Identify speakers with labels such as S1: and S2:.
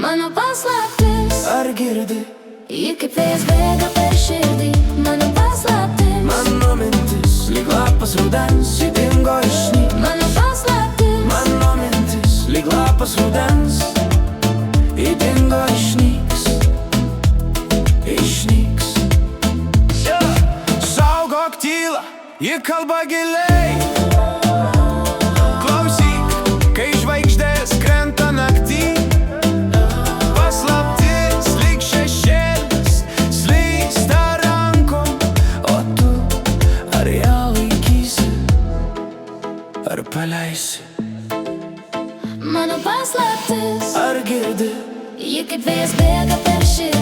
S1: Mano paslaptis,
S2: ar girdi?
S1: ji kaip vėjas bėga per širdį. Mano paslaptis,
S2: Mano mintis, lyg lapas rudens, ji dingo išnyks.
S1: mano paslaptis,
S2: Mano mintis, lyg lapas rudens, ji dingo išnyks. Išnyks. Saugok tylą, ji kalba giliai. Klausyk, kai žvaigždės krenta naktį. Paslaptis lyg šešėlis slysta rankom. O tu ar ją laikysi, ar paleisi?
S1: mano paslaptis,
S2: Ar girdi?
S1: ji kaip vėjas bėga per širdį.